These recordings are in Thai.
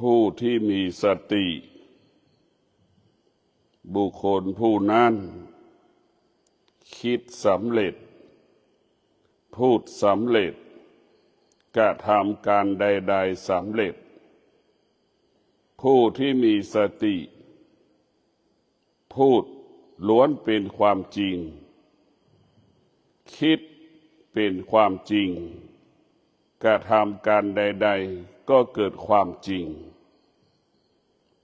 ผู้ที่มีสติบุคคลผู้นั้นคิดสำเร็จพูดสำเร็จกระทำการใดๆสำเร็จผู้ที่มีสติพูดล้วนเป็นความจริงคิดเป็นความจริงกระทำการใดๆก็เกิดความจริง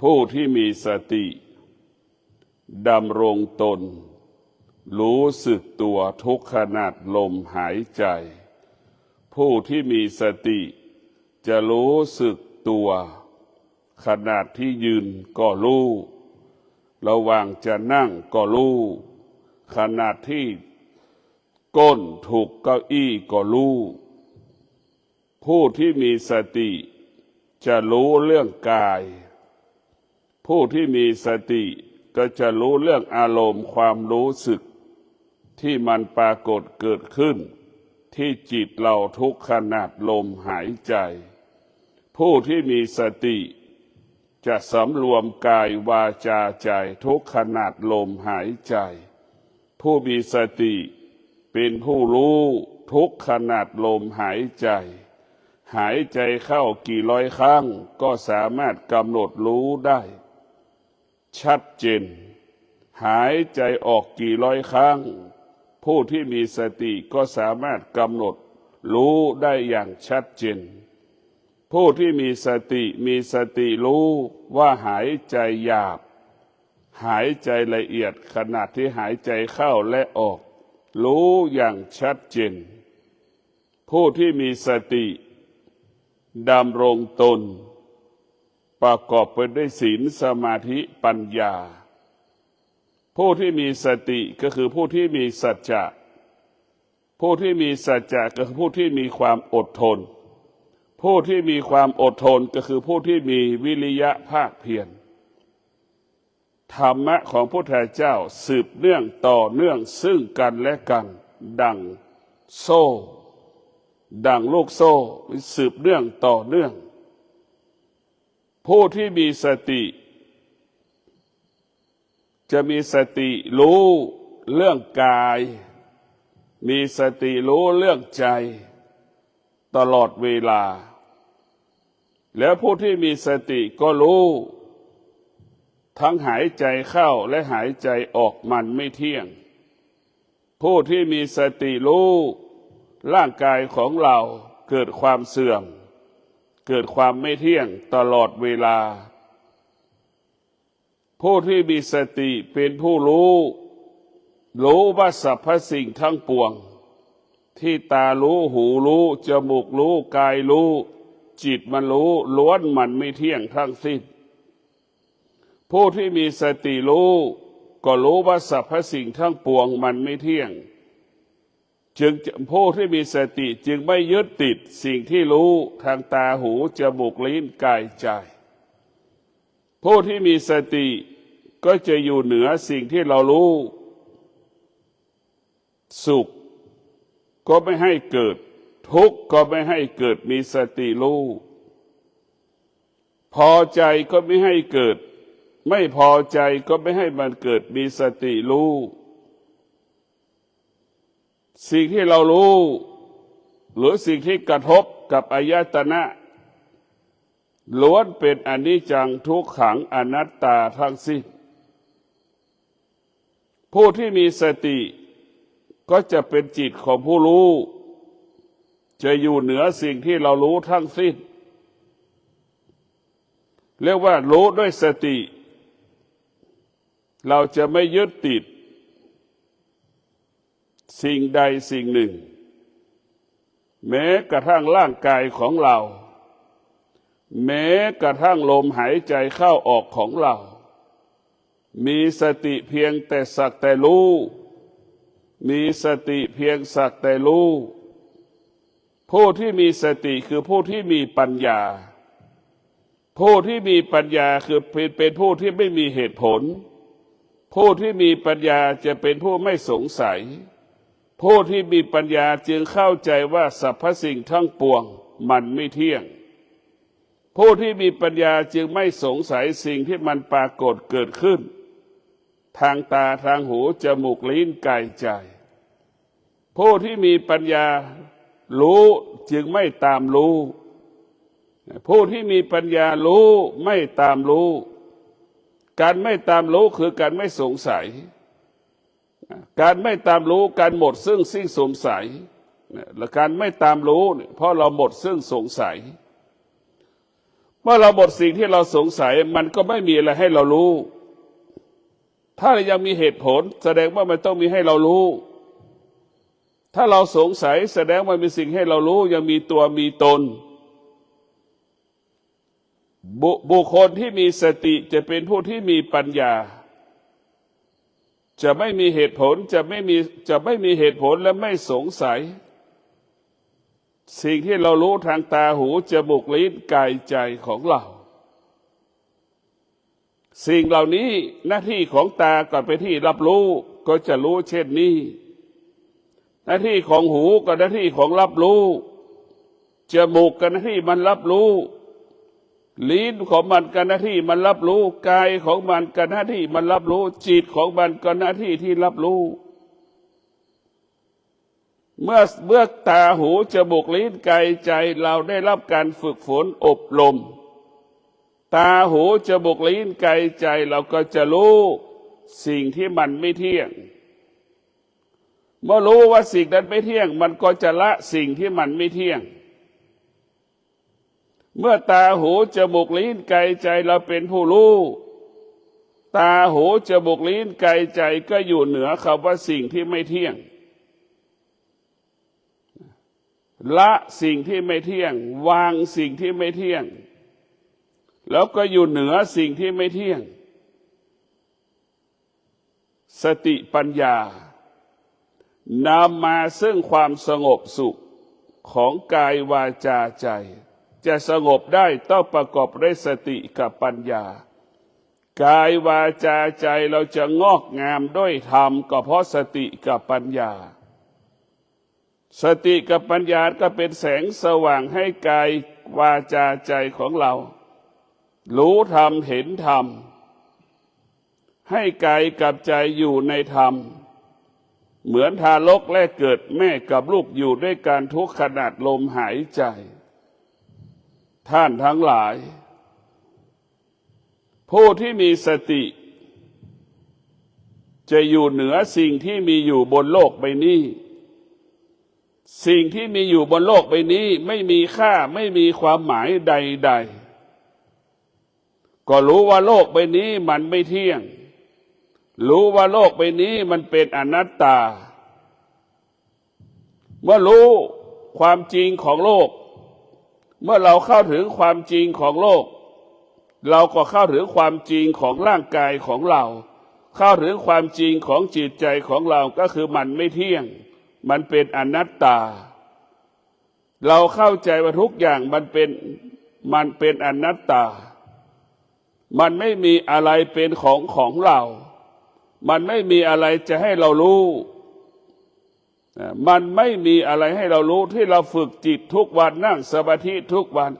ผู้ที่มีสติดำรงตนรู้สึกตัวทุกขณะลมหายใจผู้ที่มีสติจะรู้สึกตัวขณะที่ยืนก็รู้ระหว่างจะนั่งก็รู้ขณะที่ก้นถูกเก้าอี้ก็รู้ผู้ที่มีสติจะรู้เรื่องกายผู้ที่มีสติก็จะรู้เรื่องอารมณ์ความรู้สึกที่มันปรากฏเกิดขึ้นที่จิตเราทุกขณะลมหายใจผู้ที่มีสติจะสำรวมกายวาจาใจทุกขณะลมหายใจผู้มีสติเป็นผู้รู้ทุกขณะลมหายใจหายใจเข้ากี่ร้อยครั้งก็สามารถกำหนดรู้ได้ชัดเจนหายใจออกกี่ร้อยครั้งผู้ที่มีสติก็สามารถกำหนดรู้ได้อย่างชัดเจนผู้ที่มีสติรู้ว่าหายใจหยาบหายใจละเอียดขณะที่หายใจเข้าและออกรู้อย่างชัดเจนผู้ที่มีสติดำรงตนประกอบไปด้วยศีลสมาธิปัญญาผู้ที่มีสติก็คือผู้ที่มีสัจจะผู้ที่มีสัจจะก็คือผู้ที่มีความอดทนผู้ที่มีความอดทนก็คือผู้ที่มีวิริยะภาคเพียรธรรมะของพระพุทธเจ้าสืบเนื่องต่อเนื่องซึ่งกันและกันดังโซ่ดังลูกโซ่สืบเนื่องต่อเนื่องผู้ที่มีสติจะมีสติรู้เรื่องกายมีสติรู้เรื่องใจตลอดเวลาแล้วผู้ที่มีสติก็รู้ทั้งหายใจเข้าและหายใจออกมันไม่เที่ยงผู้ที่มีสติรู้ร่างกายของเราเกิดความเสื่อมเกิดความไม่เที่ยงตลอดเวลาผู้ที่มีสติเป็นผู้รู้ว่าสรรพสิ่งทั้งปวงที่ตารู้หูรู้จมูกรู้กายรู้จิตมันรู้ล้วนมันไม่เที่ยงทั้งสิ้นผู้ที่มีสติรู้ก็รู้ว่าสรรพสิ่งทั้งปวงมันไม่เที่ยงจึงผู้ที่มีสติจึงไม่ยึดติดสิ่งที่รู้ทางตาหูจมูกลิ้นกายใจผู้ที่มีสติก็จะอยู่เหนือสิ่งที่เรารู้สุขก็ไม่ให้เกิดทุกข์ก็ไม่ให้เกิดมีสติรู้พอใจก็ไม่ให้เกิดไม่พอใจก็ไม่ให้มันเกิดมีสติรู้สิ่งที่เรารู้หรือสิ่งที่กระทบกับอายตนะล้วนเป็นอนิจจังทุกขังอนัตตาทั้งสิ้นผู้ที่มีสติก็จะเป็นจิตของผู้รู้จะอยู่เหนือสิ่งที่เรารู้ทั้งสิ้นเรียกว่ารู้ด้วยสติเราจะไม่ยึดติดสิ่งใดสิ่งหนึ่งแม้กระทั่งร่างกายของเราแม้กระทั่งลมหายใจเข้าออกของเรามีสติเพียงแต่สักแต่รู้มีสติเพียงสักแต่รู้ผู้ที่มีสติคือผู้ที่มีปัญญาผู้ที่มีปัญญาคือเป็นผู้ที่ไม่มีเหตุผลผู้ที่มีปัญญาจะเป็นผู้ไม่สงสัยผู้ที่มีปัญญาจึงเข้าใจว่าสรรพสิ่งทั้งปวงมันไม่เที่ยง ผู้ที่มีปัญญาจึงไม่สงสัยสิ่งที่มันปรากฏเกิดขึ้นทางตาทางหูจมูกลิ้นกายใจผู้ที่มีปัญญารู้จึงไม่ตามรู้ผู้ที่มีปัญญารู้ไม่ตามรู้การไม่ตามรู้คือการไม่สงสัยการไม่ตามรู้การหมดซึ่งสงสัยและการไม่ตามรู้เพราะเราหมดซึ่งสงสัยเมื่อเราหมดสิ่งที่เราสงสัยมันก็ไม่มีอะไรให้เรารู้ถ้ายังมีเหตุผลแสดงว่ามันต้องมีให้เรารู้ถ้าเราสงสัยแสดงว่ามีสิ่งให้เรารู้ยังมีตัวมีตนบุคคลที่มีสติจะเป็นผู้ที่มีปัญญาจะไม่มีเหตุผลจะไม่มีเหตุผลและไม่สงสัยสิ่งที่เรารู้ทางตาหูจมูกลิ้นกายใจของเราสิ่งเหล่านี้หน้าที่ของตาก็เป็นที่รับรู้ก็จะรู้เช่นนี้หน้าที่ของหูก็หน้าที่ของรับรู้จมูกก็หน้าที่มันรับรู้ลิ้นของมันก็หน้าที่มันรับรู้กายของมันก็หน้าที่มันรับรู้จิตของมันก็หน้าที่ที่รับรู้เมื่อตาหูจมูกลิ้นกายใจเราได้รับการฝึกฝนอบรมตาหูจมูกลิ้นกายใจเราก็จะรู้สิ่งที่มันไม่เที่ยงเมื่อรู้ว่าสิ่งนั้นไม่เที่ยงมันก็จะละสิ่งที่มันไม่เที่ยงเมื่อตาหูจมูกลิ้นกายใจเราเป็นผู้รู้ตาหูจมูกลิ้นกายใจก็อยู่เหนือคำว่าสิ่งที่ไม่เที่ยงละสิ่งที่ไม่เที่ยงวางสิ่งที่ไม่เที่ยงแล้วก็อยู่เหนือสิ่งที่ไม่เที่ยงสติปัญญานำมาซึ่งความสงบสุขของกายวาจาใจจะสงบได้ต้องประกอบด้วยสติกับปัญญากายวาจาใจเราจะงอกงามด้วยธรรมก็เพราะสติกับปัญญาสติกับปัญญาก็เป็นแสงสว่างให้กายวาจาใจของเรารู้ธรรมเห็นธรรมให้กายกับใจอยู่ในธรรมเหมือนทารกแรกเกิดแม่กับลูกอยู่ด้วยการทุกขนาดลมหายใจท่านทั้งหลายผู้ที่มีสติจะอยู่เหนือสิ่งที่มีอยู่บนโลกใบนี้สิ่งที่มีอยู่บนโลกใบนี้ไม่มีค่าไม่มีความหมายใดๆก็รู้ว่าโลกใบนี้มันไม่เที่ยงรู้ว่าโลกใบนี้มันเป็นอนัตตาเมื่อรู้ความจริงของโลกเมื่อเราเข้าถึงความจริงของโลกเราก็เข้าถึงความจริงของร่างกายของเราเข้าถึงความจริงของจิตใจของเราก็คือมันไม่เที่ยงมันเป็นอนัตตาเราเข้าใจว่าทุกอย่างมันเป็นอนัตตามันไม่มีอะไรเป็นของเรามันไม่มีอะไรจะให้เรารู้มันไม่มีอะไรให้เรารู้ที่เราฝึกจิตทุกวันนั่งสมาธิทุกวัน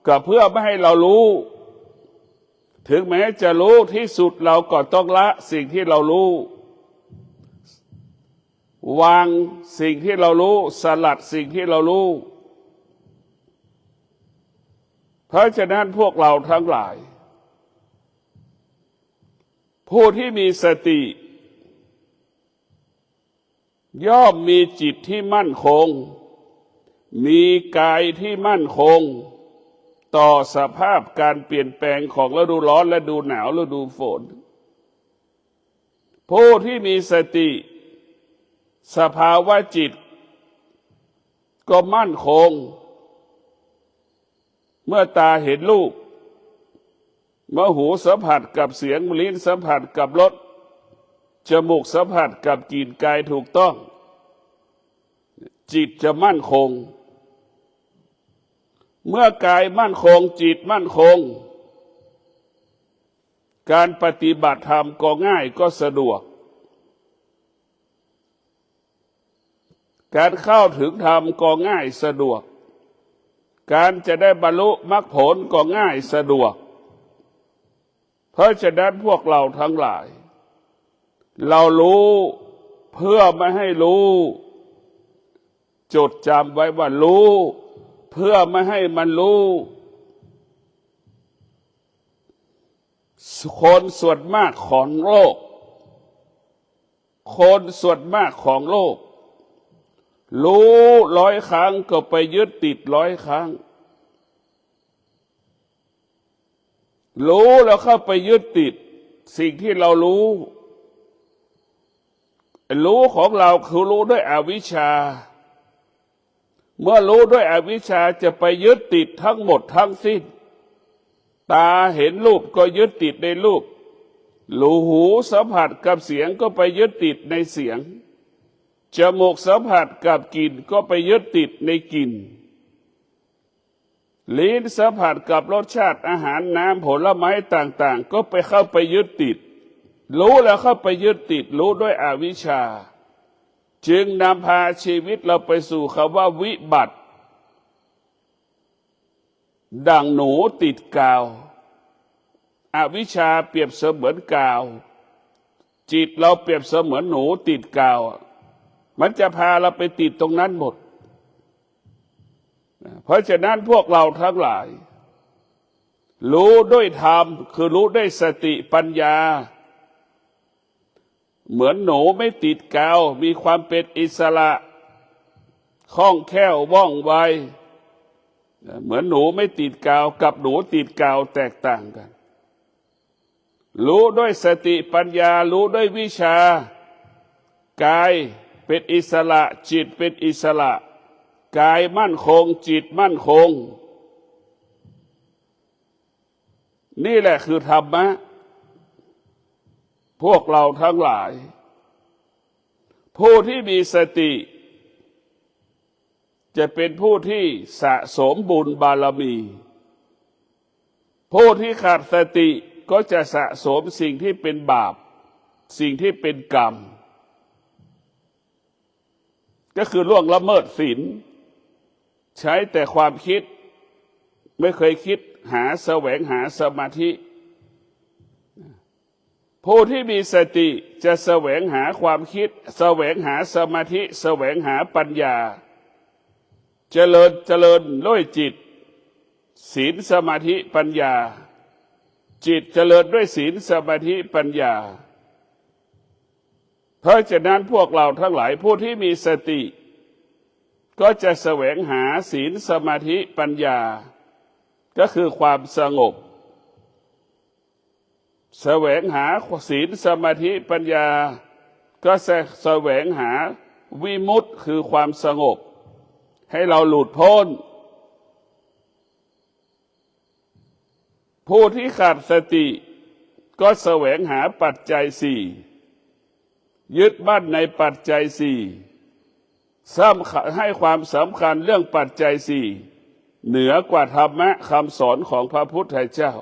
ก็เพื่อไม่ให้เรารู้ถึงแม้จะรู้ที่สุดเราก็ต้องละสิ่งที่เรารู้วางสิ่งที่เรารู้สลัดสิ่งที่เรารู้เพราะฉะนั้นพวกเราทั้งหลายผู้ที่มีสติย่อมมีจิตที่มั่นคงมีกายที่มั่นคงต่อสภาพการเปลี่ยนแปลงของฤดูร้อนและฤดูหนาวฤดูฝนผู้ที่มีสติสภาวะจิตก็มั่นคงเมื่อตาเห็นรูปเมื่อหูสัมผัสกับเสียงลิ้นสัมผัสกับรสจมูกสัมผัสกับกลิ่นกายถูกต้องจิตจะมั่นคงเมื่อกายมั่นคงจิตมั่นคงการปฏิบัติธรรมก็ง่ายก็สะดวกการเข้าถึงธรรมก็ง่ายสะดวก การจะได้บรรลุมรรคผลก็ง่ายสะดวกเพราะฉะนั้นพวกเราทั้งหลายเรารู้เพื่อไม่ให้รู้จดจำไว้ว่ารู้เพื่อไม่ให้มันรู้คนส่วนมากของโลกคนส่วนมากของโลกรู้100 ครั้งก็ไปยึดติด100 ครั้งรู้แล้วเข้าไปยึดติดสิ่งที่เรารู้ของเราคือรู้ด้วยอวิชชาเมื่อรู้ด้วยอวิชชาจะไปยึดติดทั้งหมดทั้งสิ้นตาเห็นรูปก็ยึดติดในรูปหูสัมผัสกับเสียงก็ไปยึดติดในเสียงจมูกสัมผัสกับกลิ่นก็ไปยึดติดในกลิ่นลิ้นสัมผัสกับรสชาติอาหารน้ำผลไม้ต่างๆก็เข้าไปยึดติดรู้แล้วเข้าไปยึดติดรู้ด้วยอวิชชาจึงนำพาชีวิตเราไปสู่คำว่าวิบัติดังหนูติดกาวอวิชชาเปรียบเสมือนกาวจิตเราเปรียบเสมือนหนูติดกาวมันจะพาเราไปติดตรงนั้นหมดเพราะฉะนั้นพวกเราทั้งหลายรู้ด้วยธรรมคือรู้ด้วยสติปัญญาเหมือนหนูไม่ติดกาวมีความเป็นอิสระคล่องแคล่วว่องไวเหมือนหนูไม่ติดกาวกับหนูติดกาวแตกต่างกันรู้ด้วยสติปัญญารู้ด้วยวิชากายเป็นอิสระจิตเป็นอิสระกายมั่นคงจิตมั่นคงนี่แหละคือธรรมะพวกเราทั้งหลายผู้ที่มีสติจะเป็นผู้ที่สะสมบุญบารมีผู้ที่ขาดสติก็จะสะสมสิ่งที่เป็นบาปสิ่งที่เป็นกรรมก็คือล่วงละเมิดศีลใช้แต่ความคิดไม่เคยคิดแสวงหาสมาธิผู้ที่มีสติจะแสวงหาความคิดแสวงหาสมาธิแสวงหาปัญญาเจริญด้วยจิตศีลสมาธิปัญญาจิตเจริญด้วยศีลสมาธิปัญญาเพราะฉะนั้นพวกเราทั้งหลายผู้ที่มีสติก็จะแสวงหาศีลสมาธิปัญญาก็คือความสงบแสวงหาศีลสมาธิปัญญาก็แสวงหาวิมุตติคือความสงบให้เราหลุดพ้นผู้ที่ขาดสติก็แสวงหาปัจจัยสี่ยึดมั่นในปัจจัยสี่ให้ความสำคัญเรื่องปัจจัยสี่เหนือกว่าธรรมะคำสอนของพระพุทธเจ้า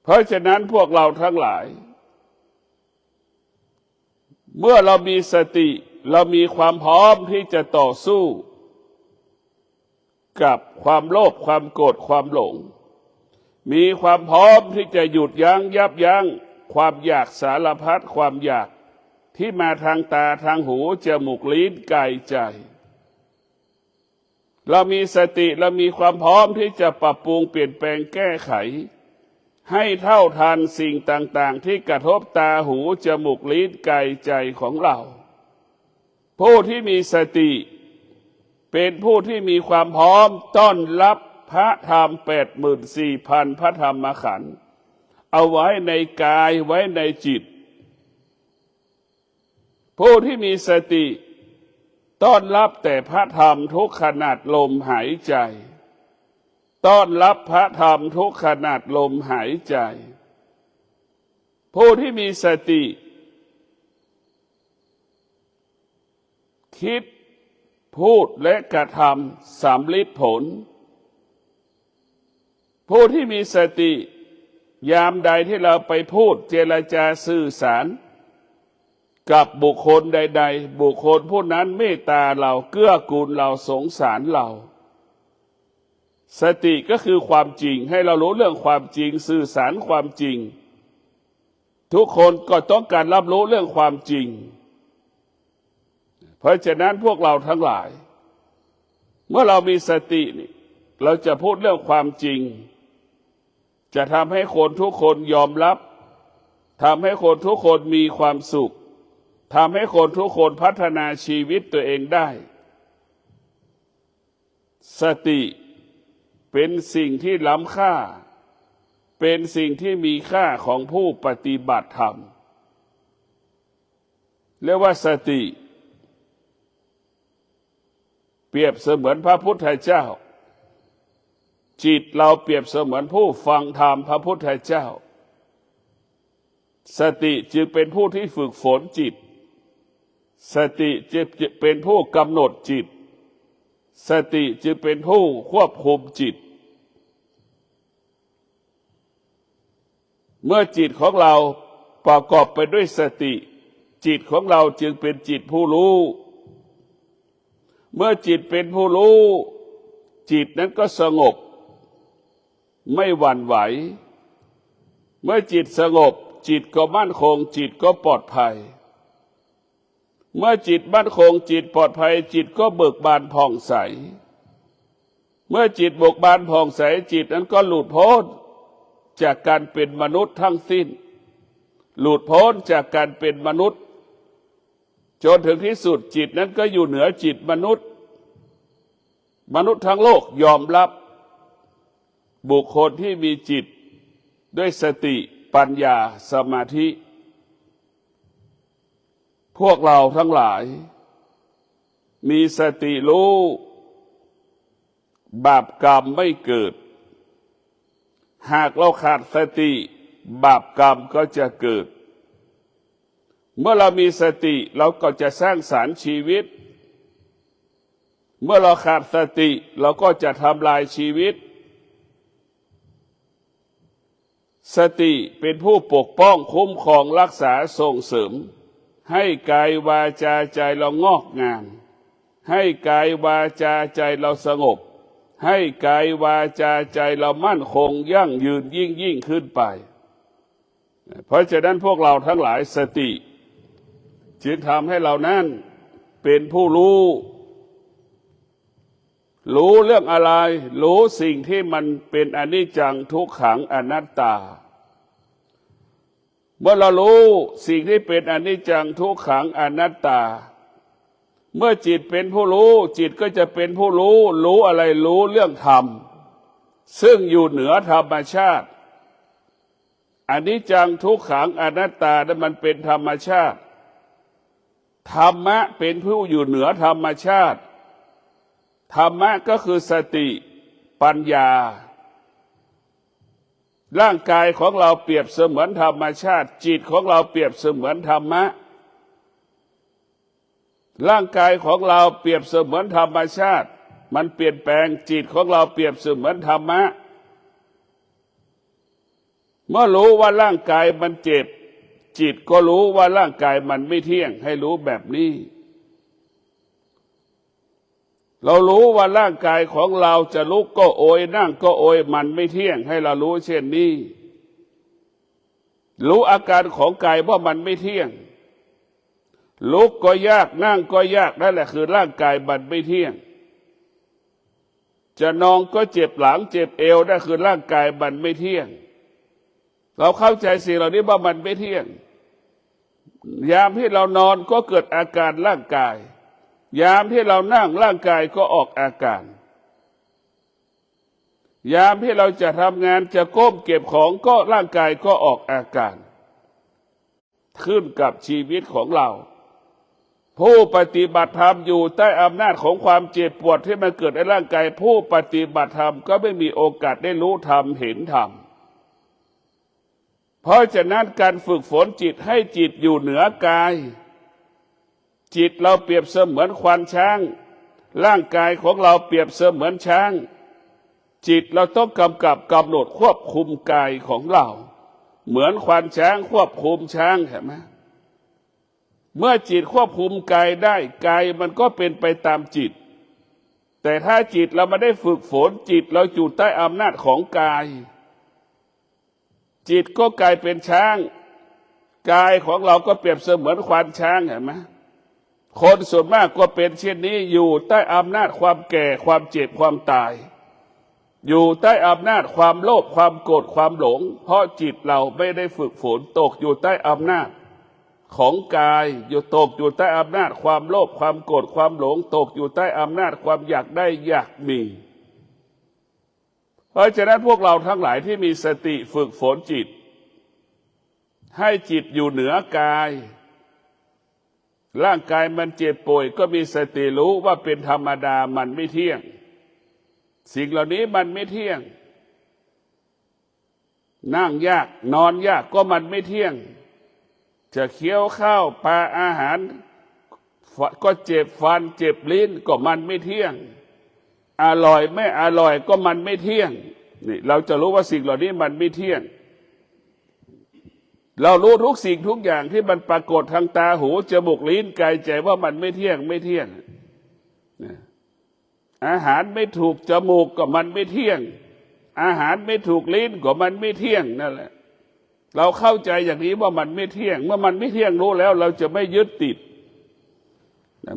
เพราะฉะนั้นพวกเราทั้งหลายเมื่อเรามีสติเรามีความพร้อมที่จะต่อสู้กับความโลภความโกรธความหลงมีความพร้อมที่จะหยุดยั้งยับยั้งความอยากสารพัดความอยากที่มาทางตาทางหูจมูกลิ้นกายใจเรามีสติเรามีความพร้อมที่จะปรับปรุงเปลี่ยนแปลงแก้ไขให้เท่าทันสิ่งต่างๆที่กระทบตาหูจมูกลิ้นกายใจของเราผู้ที่มีสติเป็นผู้ที่มีความพร้อมต้อนรับพระธรรม84,000 พระธรรมขันธ์เอาไว้ในกายไว้ในจิตผู้ที่มีสติต้อนรับแต่พระธรรมทุกขณะลมหายใจต้อนรับพระธรรมทุกขณะลมหายใจผู้ที่มีสติคิดพูดและกระทำสำลิดผลผู้ที่มีสติยามใดที่เราไปพูดเจรจาสื่อสาร กับบุคคลใดๆบุคคลผู้นั้นเมตตาเราเกื้อกูลเราสงสารเราสติก็คือความจริงให้เรารู้เรื่องความจริงสื่อสารความจริงทุกคนก็ต้องการรับรู้เรื่องความจริงเพราะฉะนั้นพวกเราทั้งหลายเมื่อเรามีสตินี่เราจะพูดเรื่องความจริงจะทำให้คนทุกคนยอมรับทำให้คนทุกคนมีความสุขทำให้คนทุกคนพัฒนาชีวิตตัวเองได้สติเป็นสิ่งที่ล้ำค่าเป็นสิ่งที่มีค่าของผู้ปฏิบัติธรรมเรียกว่าสติเปรียบเสมือนพระพุทธเจ้าจิตเราเปรียบเสมือนผู้ฟังธรรมพระพุทธเจ้าสติจึงเป็นผู้ที่ฝึกฝนจิตสติจึงเป็นผู้กำหนดจิตสติจึงเป็นผู้ควบคุมจิตเมื่อจิตของเราประกอบไปด้วยสติจิตของเราจึงเป็นจิตผู้รู้เมื่อจิตเป็นผู้รู้จิตนั้นก็สงบไม่หวั่นไหวเมื่อจิตสงบจิตก็มั่นคงจิตก็ปลอดภัยเมื่อจิตมั่นคงจิตปลอดภัยจิตก็เบิกบานผ่องใสเมื่อจิตเบิกบานผ่องใสจิตนั้นก็หลุดพ้นจากการเป็นมนุษย์ทั้งสิ้นหลุดพ้นจากการเป็นมนุษย์จนถึงที่สุดจิตนั้นก็อยู่เหนือจิตมนุษย์ทั้งโลกยอมรับบุคคลที่มีจิตด้วยสติปัญญาสมาธิพวกเราทั้งหลายมีสติรู้บาปกรรมไม่เกิดหากเราขาดสติบาปกรรมก็จะเกิดเมื่อเรามีสติเราก็จะสร้างสรรค์ชีวิตเมื่อเราขาดสติเราก็จะทำลายชีวิตสติเป็นผู้ปกป้องคุ้มครองรักษาส่งเสริมให้กายวาจาใจเรางอกงามให้กายวาจาใจเราสงบให้กายวาจาใจเรามั่นคงยั่งยืนยิ่งขึ้นไปเพราะฉะนั้นพวกเราทั้งหลายสติจึงทำให้เรานั้นเป็นผู้รู้เรื่องอะไรรู้สิ่งที่มันเป็นอนิจจังทุกขังอนัตตาเมื่อเรารู้สิ่งที่เป็นอนิจจังทุกขังอนัตตาเมื่อจิตเป็นผู้รู้จิตก็จะเป็นผู้รู้อะไรรู้เรื่องธรรมซึ่งอยู่เหนือธรรมชาติอนิจจังทุกขังอนัตตานั้นมันเป็นธรรมชาติธรรมะเป็นผู้อยู่เหนือธรรมชาติธรรมะก็คือสติปัญญาร่างกายของเราเปรียบเสมือนธรรมชาติจิตของเราเปรียบเสมือนธรรมะร่างกายของเราเปรียบเสมือนธรรมชาติมันเปลี่ยนแปลงจิตของเราเปรียบเสมือนธรรมะเมื่อรู้ว่าร่างกายมันเจ็บจิตก็รู้ว่าร่างกายมันไม่เที่ยงให้รู้แบบนี้เรารู้ว่าร่างกายของเราจะลุกก็โอยนั่งก็โอยมันไม่เที่ยงให้เรารู้เช่นนี้รู้อาการของกายว่ามันไม่เที่ยงลุกก็ยากนั่งก็ยากนั่นแหละคือร่างกายมันไม่เที่ยงจะนอนก็เจ็บหลังเจ็บเอวนั่นคือร่างกายมันไม่เที่ยงเราเข้าใจสิ่งเหล่านี้ว่ามันไม่เที่ยงยามที่เรานอนก็เกิดอาการร่างกายยามที่เรานั่งร่างกายก็ออกอาการยามที่เราจะทำงานจะก้มเก็บของก็ร่างกายก็ออกอาการขึ้นกับชีวิตของเราผู้ปฏิบัติธรรมอยู่ใต้อำนาจของความเจ็บปวดที่มันเกิดในร่างกายผู้ปฏิบัติธรรมก็ไม่มีโอกาสได้รู้ธรรมเห็นธรรมเพราะฉะนั้นการฝึกฝนจิตให้จิตอยู่เหนือกายจิตเราเปรียบเสมือนควานช้างร่างกายของเราเปรียบเสมือนช้างจิตเราต้องกำกับกำหนดควบคุมกายของเราเหมือนควานช้างควบคุมช้างเห็นไหม เมื่อจิตควบคุมกายได้กายมันก็เป็นไปตามจิตแต่ถ้าจิตเราไม่ได้ฝึกฝนจิตเราอยู่ใต้อำนาจของกายจิตก็กลายเป็นช้างกายของเราก็เปรียบเสมือนควานช้างเห็นไหมคนส่วนมากก็เป็นเช่นนี้อยู่ใต้อำนาจความแก่ความเจ็บความตายอยู่ใต้อำนาจความโลภความโกรธความหลงเพราะจิตเราไม่ได้ฝึกฝนตกอยู่ใต้อำนาจของกายอยู่ตกอยู่ใต้อำนาจความโลภความโกรธความหลงตกอยู่ใต้อำนาจความอยากได้อยากมีเพราะฉะนั้นพวกเราทั้งหลายที่มีสติฝึกฝนจิตให้จิตอยู่เหนือกายร่างกายมันเจ็บป่วยก็มีสติรู้ว่าเป็นธรรมดามันไม่เที่ยงสิ่งเหล่านี้มันไม่เที่ยงนั่งยากนอนยากก็มันไม่เที่ยงจะเคี้ยวข้าวปลาอาหารก็เจ็บฟันเจ็บลิ้นก็มันไม่เที่ยงอร่อยไม่อร่อยก็มันไม่เที่ยงนี่เราจะรู้ว่าสิ่งเหล่านี้มันไม่เที่ยงเรารู้ทุกสิ่งทุกอย่างที่มันปรากฏทางตาหูจมูกลิ้นกายใจว่ามันไม่เที่ยงไม่เที่ยงอาหารไม่ถูกจมูกก็มันไม่เที่ยงอาหารไม่ถูกลิ้นก็มันไม่เที่ยงนั่นแหละเราเข้าใจอย่างนี้ว่ามันไม่เที่ยงเมื่อมันไม่เที่ยงรู้แล้วเราจะไม่ยึดติด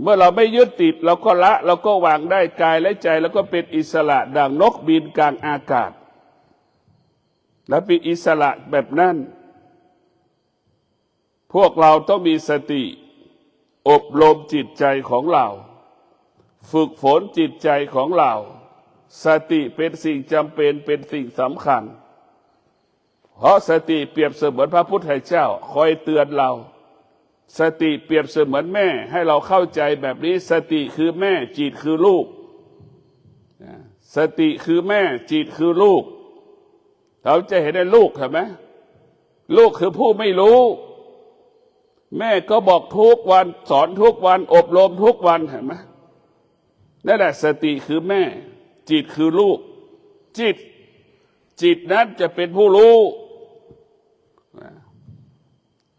เมื่อเราไม่ยึดติดเราก็ละเราก็วางได้กายและใจแล้วก็เป็นอิสระดังนกบินกลางอากาศแล้วเป็นอิสระแบบนั้นพวกเราต้องมีสติอบรมจิตใจของเราฝึกฝนจิตใจของเราสติเป็นสิ่งจำเป็นเป็นสิ่งสำคัญเพราะสติเปรียบเสมือนพระพุทธเจ้าคอยเตือนเราสติเปรียบเสมือนแม่ให้เราเข้าใจแบบนี้สติคือแม่จิตคือลูกสติคือแม่จิตคือลูกเราจะเห็นได้ลูกเห็นไหมลูกคือผู้ไม่รู้แม่ก็บอกทุกวันสอนทุกวันอบรมทุกวันเห็นไหมนั่นแหละสติคือแม่จิตคือลูกจิตนั้นจะเป็นผู้รู้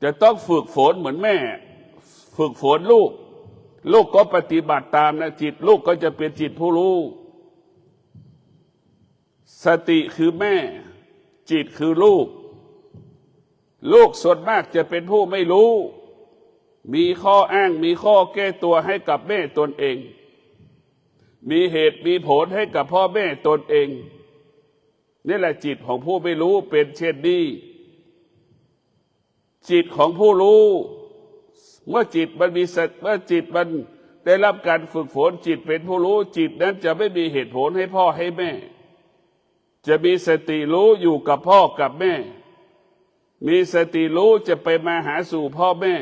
จะต้องฝึกฝนเหมือนแม่ฝึกฝนลูกก็ปฏิบัติตามนะจิตลูกก็จะเป็นจิตผู้รู้สติคือแม่จิตคือลูกส่วนมากจะเป็นผู้ไม่รู้มีข้ออ้างมีข้อแก้ตัวให้กับแม่ตนเองมีเหตุมีผลให้กับพ่อแม่ตนเองนี่แหละจิตของผู้ไม่รู้เป็นเช่นนี้จิตของผู้รู้เมื่อจิตมันได้รับการฝึกฝนจิตเป็นผู้รู้จิตนั้นจะไม่มีเหตุผลให้พ่อให้แม่จะมีสติรู้อยู่กับพ่อกับแม่มีสติรู้จะไปมาหาสู่พ่อแม่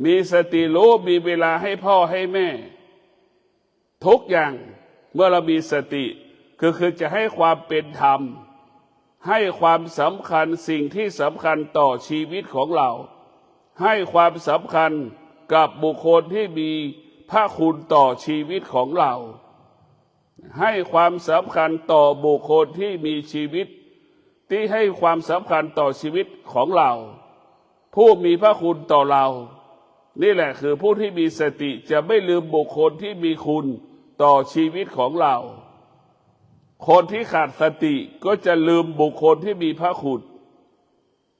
มีสติรู้มีเวลาให้พ่อให้แม่ทุกอย่างเมื่อเรามีสติคือจะให้ความเป็นธรรมให้ความสำคัญสิ่งที่สำคัญต่อชีวิตของเราให้ความสำคัญกับบุคคลที่มีพระคุณต่อชีวิตของเราให้ความสำคัญต่อบุคคลที่มีชีวิตที่ให้ความสำคัญต่อชีวิตของเราผู้มีพระคุณต่อเรานี่แหละคือผู้ที่มีสติจะไม่ลืมบุคคลที่มีคุณต่อชีวิตของเราคนที่ขาดสติก็จะลืมบุคคลที่มีพระคุณ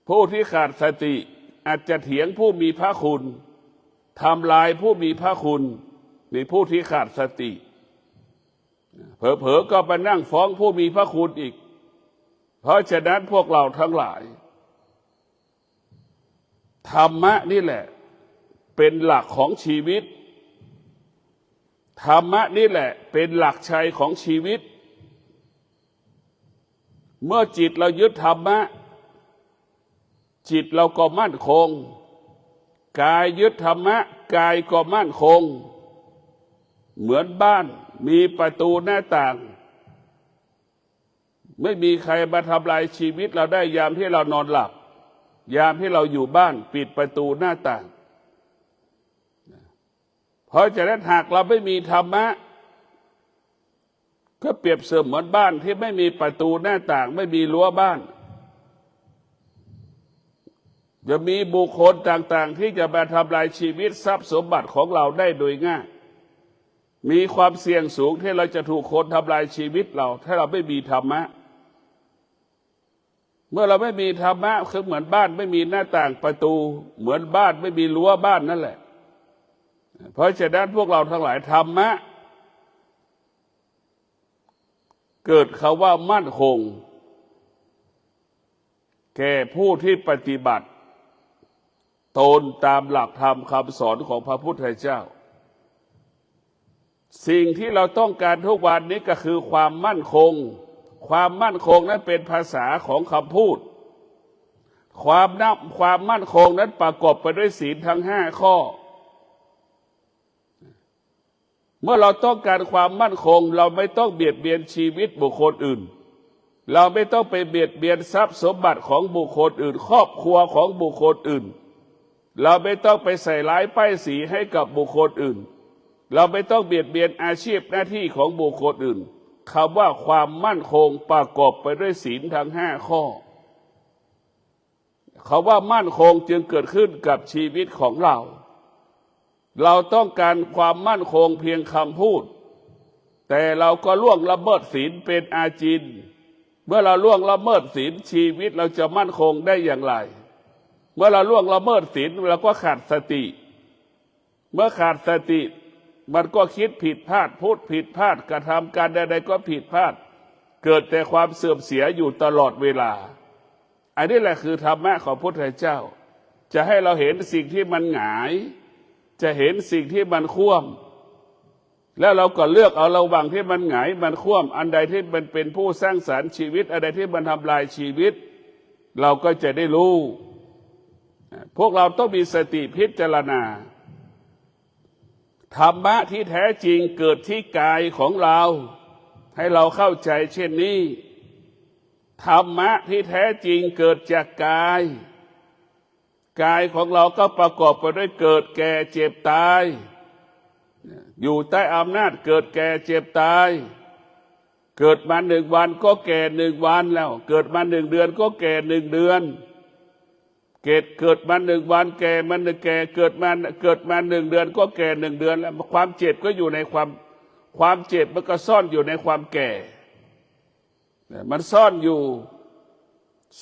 ผู้ที่ขาดสติอาจจะเถียงผู้มีพระคุณทำลายผู้มีพระคุณในผู้ที่ขาดสติเผลอๆก็ไปนั่งฟ้องผู้มีพระคุณอีกเพราะฉะนั้นพวกเราทั้งหลายธรรมะนี่แหละเป็นหลักของชีวิตธรรมะนี่แหละเป็นหลักชัยของชีวิตเมื่อจิตเรายึดธรรมะจิตเราก็มั่นคงกายยึดธรรมะกายก็มั่นคงเหมือนบ้านมีประตูหน้าต่างไม่มีใครมาทำลายชีวิตเราได้ยามที่เรานอนหลับยามที่เราอยู่บ้านปิดประตูหน้าต่างเพราะฉะนั้นหากเราไม่มีธรรมะก็เปรียบเสมือนบ้านที่ไม่มีประตูหน้าต่างไม่มีรั้วบ้าน จะมีบุคคลต่างๆที่จะมาทำลายชีวิตทรัพย์สมบัติของเราได้โดยง่ายมีความเสี่ยงสูงที่เราจะถูกคนทำลายชีวิตเราถ้าเราไม่มีธรรมะเมื่อเราไม่มีธรรมะคือเหมือนบ้านไม่มีหน้าต่างประตูเหมือนบ้านไม่มีรั้วบ้านนั่นแหละเพราะฉะนั้นพวกเราทั้งหลายธรรมะเกิดคำว่ามั่นคงแก่ผู้ที่ปฏิบัติตนตามหลักธรรมคำสอนของพระพุทธเจ้าสิ่งที่เราต้องการทุกวันนี้ก็คือความมั่นคงความมั่นคงนั้นเป็นภาษาของคำพูดความมั่นคงนั้นประกอบไปด้วยศีลทั้ง5 ข้อเมื่อเราต้องการความมั่นคงเราไม่ต้องเบียดเบียนชีวิตบุคคลอื่นเราไม่ต้องไปเบียดเบียนทรัพย์สมบัติของบุคคลอื่นครอบครัวของบุคคลอื่นเราไม่ต้องไปใส่ร้ายป้ายสีให้กับบุคคลอื่นเราไม่ต้องเบียดเบียนอาชีพหน้าที่ของบุคคลอื่นคำว่าความมั่นคงประกอบไปด้วยศีลทั้ง5 ข้อคำว่ามั่นคงจึงเกิดขึ้นกับชีวิตของเราเราต้องการความมั่นคงเพียงคำพูดแต่เราก็ล่วงละเมิดศีลเป็นอาจินเมื่อเราล่วงละเมิดศีลชีวิตเราจะมั่นคงได้อย่างไรเมื่อเราล่วงละเมิดศีลเราก็ขาดสติเมื่อขาดสติมันก็คิดผิดพลาดพูดผิดพลาดกระทำการใดๆก็ผิดพลาดเกิดแต่ความเสื่อมเสียอยู่ตลอดเวลาอันนี้แหละคือธรรมะของพระพุทธเจ้าจะให้เราเห็นสิ่งที่มันหงายจะเห็นสิ่งที่มันคว่ำแล้วเราก็เลือกเอาระหว่างที่มันหงายมันคว่ำอันใดที่มันเป็นผู้สร้างสรรค์ชีวิตอันใดที่มันทำลายชีวิตเราก็จะได้รู้พวกเราต้องมีสติพิจารณาธรรมะที่แท้จริงเกิดที่กายของเราให้เราเข้าใจเช่นนี้ธรรมะที่แท้จริงเกิดจากกายกายของเราก็ประกอบไปด้วยเกิดแก่เจ็บตายอยู่ใต้อำนาจเกิดแก่เจ็บตายเกิดมา1 วันก็แก่1 วันแล้วเกิดมา1 เดือนก็แก่1 เดือนเกิดมา1 วันแก่มันแก่เกิดมา1 เดือนก็แก่1 เดือนแล้วความเจ็บก็อยู่ในความเจ็บมันก็ซ่อนอยู่ในความแก่มันซ่อนอยู่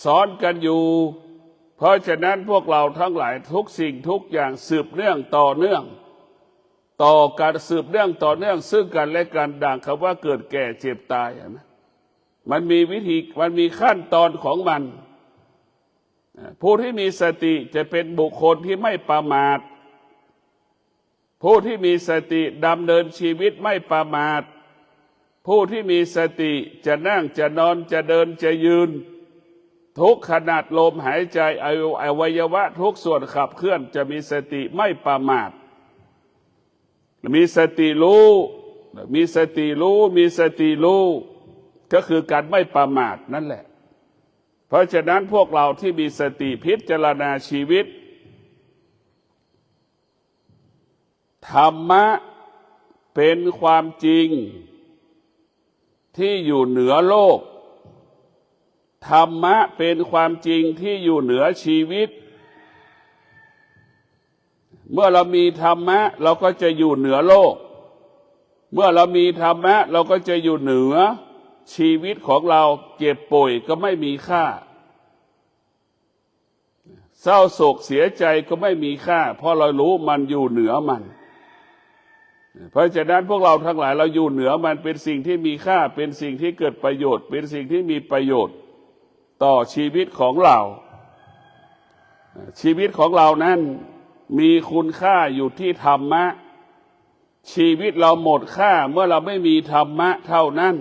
ซ้อนกันอยู่เพราะฉะนั้นพวกเราทั้งหลายทุกสิ่งทุกอย่างสืบเนื่องต่อเนื่องต่อการสืบเนื่องต่อเนื่องซึ่งกันและกันดังคำว่าเกิดแก่เจ็บตายนะมันมีวิธีมันมีขั้นตอนของมันผู้ที่มีสติจะเป็นบุคคลที่ไม่ประมาทผู้ที่มีสติดำเนินชีวิตไม่ประมาทผู้ที่มีสติจะนั่งจะนอนจะเดินจะยืนทุกขนาดลมหายใจอวัยวะทุกส่วนขับเคลื่อนจะมีสติไม่ประมาทมีสติรู้มีสติรู้มีสติรู้ก็คือการไม่ประมาทนั่นแหละเพราะฉะนั้นพวกเราที่มีสติพิจารณาชีวิตธรรมะเป็นความจริงที่อยู่เหนือโลกธรรมะเป็นความจริงที่อยู่เหนือชีวิตเมื่อเรามีธรรมะเราก็จะอยู่เหนือโลกเมื่อเรามีธรรมะเราก็จะอยู่เหนือชีวิตของเราเจ็บป่วยก็ไม่มีค่าเศร้าโศกเสียใจก็ไม่มีค่าเพราะเรารู้มันอยู่เหนือมันเพราะฉะนั้นพวกเราทั้งหลายเราอยู่เหนือมันเป็นสิ่งที่มีค่าเป็นสิ่งที่เกิดประโยชน์เป็นสิ่งที่มีประโยชน์ต่อชีวิตของเราชีวิตของเรานั้นมีคุณค่าอยู่ที่ธรรมะชีวิตเราหมดค่าเมื่อเราไม่มีธรรมะเท่านั้น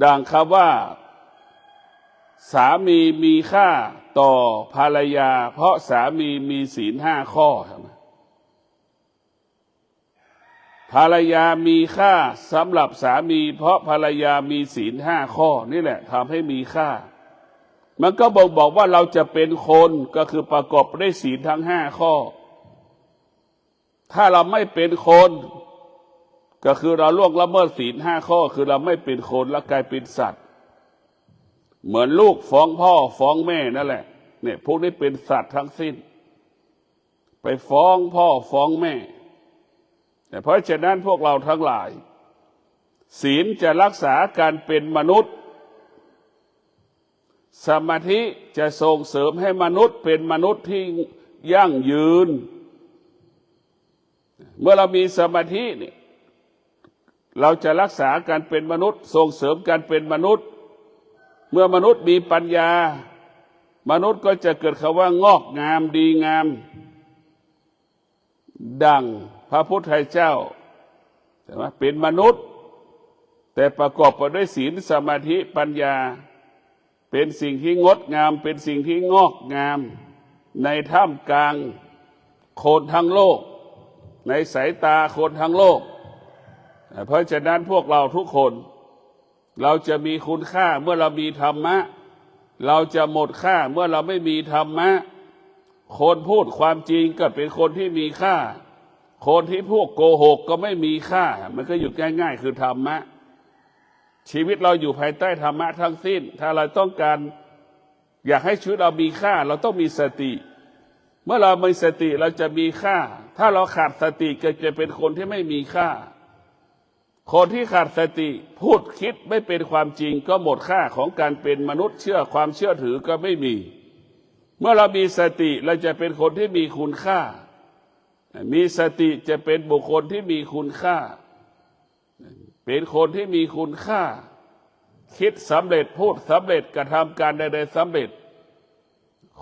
ดังคำว่าสามีมีค่าต่อภรรยาเพราะสามีมีศีล5 ข้อภรรยามีค่าสำหรับสามีเพราะภรรยามีศีล5 ข้อนี่แหละทำให้มีค่ามันก็บอกว่าเราจะเป็นคนก็คือประกอบด้วยศีลทั้ง5 ข้อถ้าเราไม่เป็นคนก็คือเราล่วงละเมิดศีล5 ข้อคือเราไม่เป็นคนแล้วกลายเป็นสัตว์เหมือนลูกฟ้องพ่อฟ้องแม่นั่นแหละ เนี่ยพวกนี้เป็นสัตว์ทั้งสิ้นไปฟ้องพ่อฟ้องแม่แต่เพราะฉะนั้นพวกเราทั้งหลายศีลจะรักษาการเป็นมนุษย์สมาธิจะส่งเสริมให้มนุษย์เป็นมนุษย์ที่ยั่งยืนเมื่อเรามีสมาธิเนี่ยเราจะรักษาการเป็นมนุษย์ส่งเสริมการเป็นมนุษย์เมื่อมนุษย์มีปัญญามนุษย์ก็จะเกิดคำว่างอกงามดีงามดังพระพุทธเจ้าใช่ไหมเป็นมนุษย์แต่ประกอบไปด้วยศีลสมาธิปัญญาเป็นสิ่งที่งดงามเป็นสิ่งที่งอกงามในท่ามกลางคนทั้งโลกในสายตาคนทั้งโลกเพราะฉะนั้นพวกเราทุกคนเราจะมีคุณค่าเมื่อเรามีธรรมะเราจะหมดค่าเมื่อเราไม่มีธรรมะคนพูดความจริงก็เป็นคนที่มีค่าคนที่พูดโกหกก็ไม่มีค่ามันก็อยู่ง่ายๆคือธรรมะชีวิตเราอยู่ภายใต้ธรรมะทั้งสิ้นถ้าเราต้องการอยากให้ชีวิตเรามีค่าเราต้องมีสติเมื่อเรามีสติเราจะมีค่าถ้าเราขาดสติก็จะเป็นคนที่ไม่มีค่าคนที่ขาดสติพูดคิดไม่เป็นความจริงก็หมดค่าของการเป็นมนุษย์ความเชื่อถือก็ไม่มีเมื่อเรามีสติเราจะเป็นคนที่มีคุณค่ามีสติจะเป็นบุคคลที่มีคุณค่าเป็นคนที่มีคุณค่าคิดสำเร็จพูดสำเร็จกระทำการใดๆสำเร็จ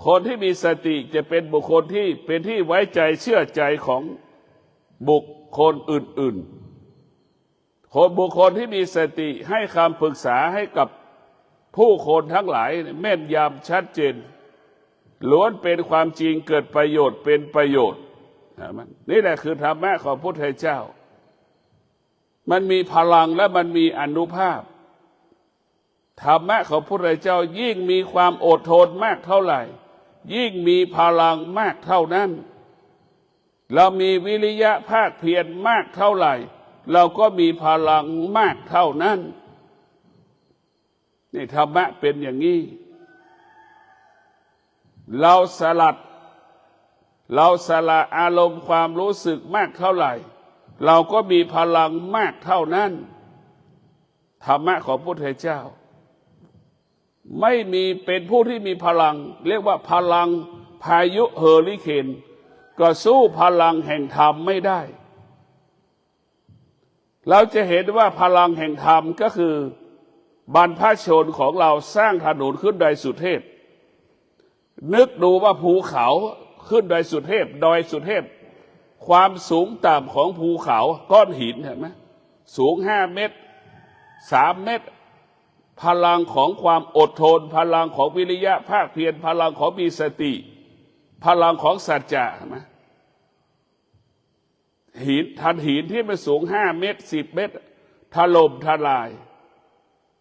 คนที่มีสติจะเป็นบุคคลที่เป็นที่ไว้ใจเชื่อใจของบุคคลอื่นๆบุคคลที่มีสติให้คำปรึกษาให้กับผู้คนทั้งหลายแม่นยำชัดเจนล้วนเป็นความจริงเกิดประโยชน์เป็นประโยชน์นี่แหละคือธรรมะของพระพุทธเจ้ามันมีพลังและมันมีอานุภาพธรรมะของพระพุทธเจ้ายิ่งมีความอดทนมากเท่าไหร่ยิ่งมีพลังมากเท่านั้นเรามีวิริยะภาคเพียรมากเท่าไหร่เราก็มีพลังมากเท่านั้นนี่ธรรมะเป็นอย่างนี้เราสละอารมณ์ความรู้สึกมากเท่าไหร่เราก็มีพลังมากเท่านั้นธรรมะของพระพุทธเจ้าไม่มีเป็นผู้ที่มีพลังเรียกว่าพลังพายุเฮอริเคนก็สู้พลังแห่งธรรมไม่ได้เราจะเห็นว่าพลังแห่งธรรมก็คือบรรพชนของเราสร้างถนนขึ้นดอยสุเทพนึกดูว่าภูเขาขึ้นดอยสุเทพดอยสุเทพความสูงต่ำของภูเขาก้อนหินเห็นไหมสูง5 เมตร3 เมตรพลังของความอดทนพลังของวิริยะภาคเพียรพลังของมีสติพลังของสัจจะเห็นไหมหินที่มันสูง5 เมตร10 เมตรถล่มทลาย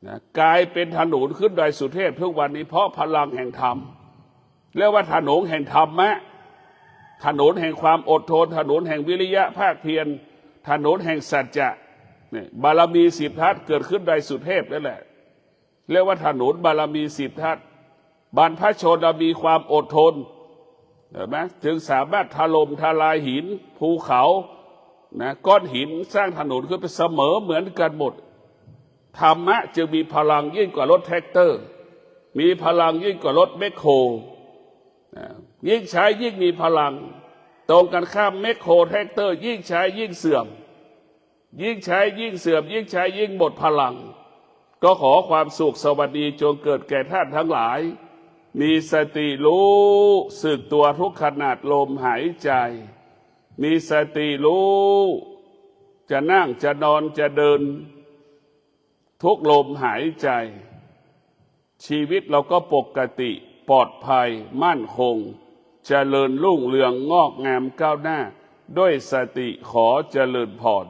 นะกลายเป็นถนนขึ้นดอยสุเทพทุกวันนี้เพราะพลังแห่งธรรมเรียกว่าถนนแห่งธรรมะถนนแห่งความอดทนถนนแห่งวิริยะภาคเพียรถนนแห่งสัจจะเนี่ยบารมี10 ทัศเกิดขึ้นดอยสุเทพนั่นแหละเรียกว่าถนนบารมี10 ทัศบรรพชนมีความอดทนเห็นไหมจึงสามารถถล่มทลายหินภูเขานะก้อนหินสร้างถนนขึ้นไปเสมอเหมือนกันหมดธรรมะจึงมีพลังยิ่งกว่ารถแท็กเตอร์มีพลังยิ่งกว่ารถแมคโครยิ่งใช้ยิ่งมีพลังตรงกันข้ามแมคโครแท็กเตอร์ยิ่งใช้ยิ่งเสื่อมยิ่งใช้ยิ่งเสื่อมยิ่งใช้ยิ่งหมดพลังก็ขอความสุขสวัสดีจงเกิดแก่ท่านทั้งหลายมีสติรู้สึกตัวทุกขณะลมหายใจมีสติรู้จะนั่งจะนอนจะเดินทุกลมหายใจชีวิตเราก็ปกติปลอดภัยมั่นคงเจริญรุ่งเรืองงอกงามก้าวหน้าด้วยสติขอเจริญพร